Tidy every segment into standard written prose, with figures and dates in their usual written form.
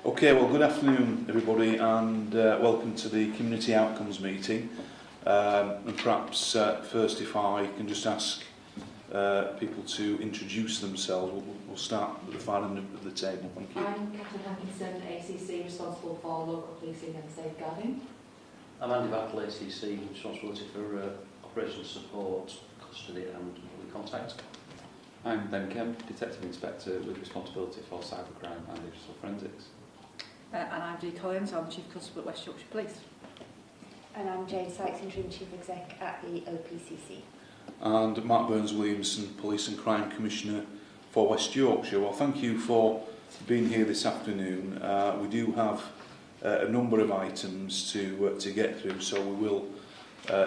Okay, well, good afternoon, everybody, and welcome to the Community Outcomes meeting. And perhaps first, if I can just ask people to introduce themselves. We'll start at the far end of the table. Thank you. I'm Catherine Hankinson, ACC, responsible for local policing and safeguarding. I'm Andy Battle, ACC, responsibility for operations support, custody and public contact. I'm Ben Kemp, Detective Inspector with responsibility for cybercrime and digital forensics. And I'm Dee Collins, I'm Chief Constable at West Yorkshire Police. And I'm Jane Sykes, Interim Chief Exec at the OPCC. And Mark Burns-Williamson, Police and Crime Commissioner for West Yorkshire. Well, thank you for being here this afternoon. We do have a number of items to get through, so we will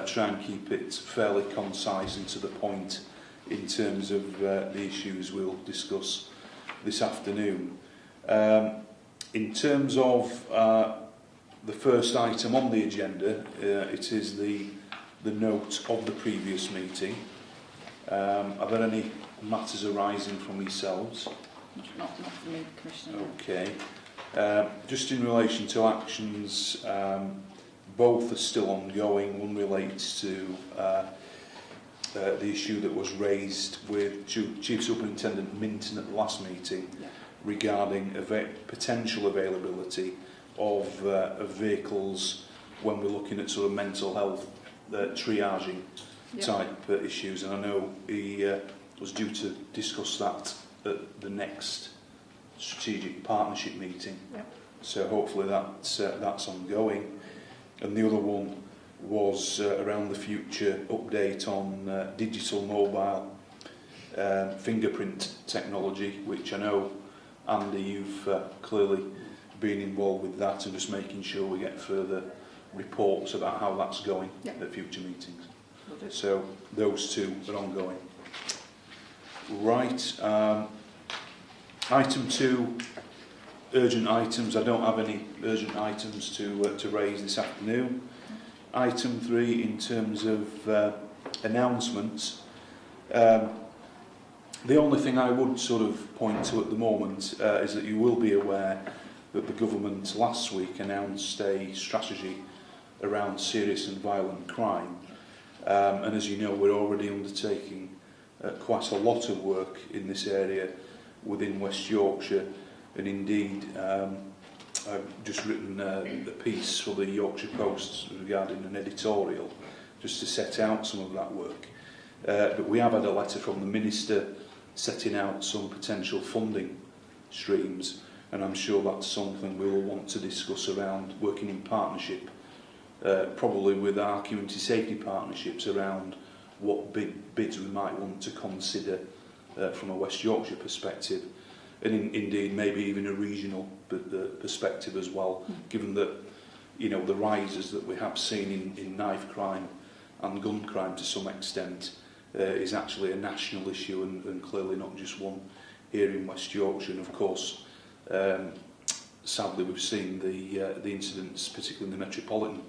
try and keep it fairly concise and to the point in terms of the issues we'll discuss this afternoon. In terms of the first item on the agenda, it is the note of the previous meeting. Are there any matters arising from yourselves? Not for me, Commissioner. Okay. Just in relation to actions, both are still ongoing. One relates to the issue that was raised with Chief Superintendent Minton at the last meeting regarding potential availability of vehicles when we're looking at sort of mental health triaging type issues, and I know he was due to discuss that at the next strategic partnership meeting. So hopefully that's ongoing. And the other one was around the future update on digital mobile fingerprint technology, which I know, Andy, you've clearly been involved with that, and just making sure we get further reports about how that's going at future meetings. So those two are ongoing. Right. Item 2, urgent items. I don't have any urgent items to raise this afternoon. Item 3, in terms of announcements. The only thing I would sort of point to at the moment is that you will be aware that the government last week announced a strategy around serious and violent crime. And as you know, we're already undertaking quite a lot of work in this area within West Yorkshire. And indeed, I've just written a piece for the Yorkshire Post regarding an editorial just to set out some of that work. But we have had a letter from the Minister setting out some potential funding streams, and I'm sure that's something we'll want to discuss around working in partnership, probably with our community safety partnerships, around what big bids we might want to consider from a West Yorkshire perspective, and indeed maybe even a regional perspective as well, given that, you know, the rises that we have seen in knife crime and gun crime to some extent is actually a national issue, and clearly not just one here in West Yorkshire. And of course, sadly, we've seen the incidents, particularly in the Metropolitan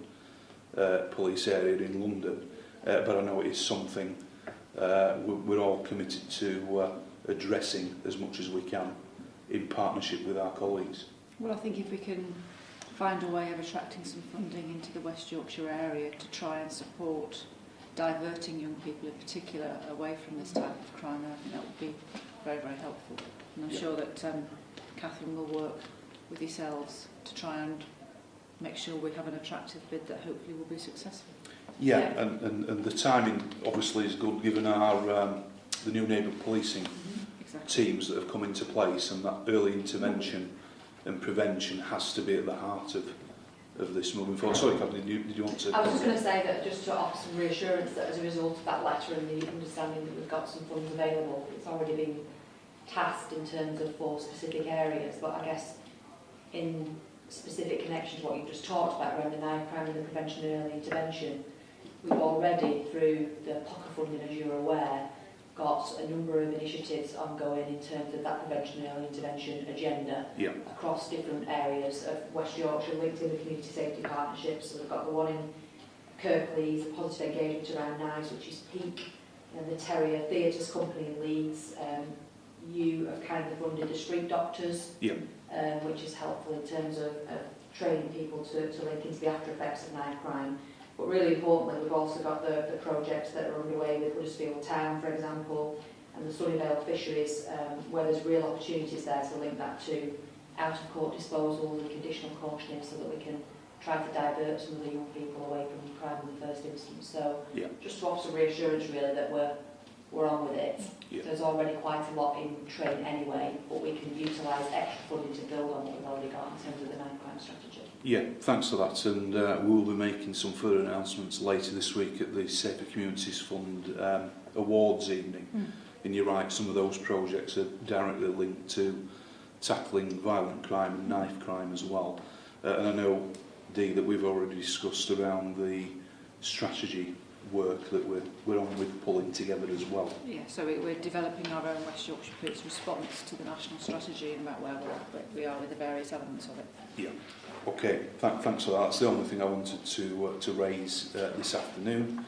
Police area in London. But I know it is something we're all committed to addressing as much as we can in partnership with our colleagues. Well, I think if we can find a way of attracting some funding into the West Yorkshire area to try and support diverting young people in particular away from this type of crime, I think that would be very, very helpful. And I'm sure that Catherine will work with yourselves to try and make sure we have an attractive bid that hopefully will be successful. And the timing obviously is good, given our the new neighbourhood policing teams that have come into place, and that early intervention and prevention has to be at the heart of this moving forward. Sorry, Catherine, did you want to... I was just going to say that, just to offer some reassurance that as a result of that letter and the understanding that we've got some funds available, it's already been tasked in terms of 4 specific areas, but I guess in specific connection to what you've just talked about around the knife crime and the prevention and early intervention, we've already, through the POCA funding, as you're aware, got a number of initiatives ongoing in terms of that prevention and early intervention agenda across different areas of West Yorkshire, linked in the community safety partnerships. So we've got the one in Kirklees, the positive engagement around knives, which is Peak, and the Terrier Theatres Company in Leeds, you have kindly funded the street doctors, Yeah. which is helpful in terms of training people to link into the after effects of knife crime. But really importantly, we've also got the projects that are underway with Huddersfield Town, for example, and the Sunnyvale fisheries, where there's real opportunities there to link that to out-of-court disposals and conditional cautioning so that we can try to divert some of the young people away from crime in the first instance. So Yeah. just to offer some reassurance really that we're on with it. Yeah. There's already quite a lot in train anyway, but we can utilise extra funding to build on what we've already got in terms of the knife crime strategy. Yeah, thanks for that, and we will be making some further announcements later this week at the Safer Communities Fund awards evening. And you're right, some of those projects are directly linked to tackling violent crime and knife crime as well. And I know, Dee, that we've already discussed around the strategy work that we're on with pulling together as well. Yeah, so we're developing our own West Yorkshire Police response to the national strategy and about where we are with the various elements of it. Yeah. Okay, thanks for that. That's the only thing I wanted to raise this afternoon.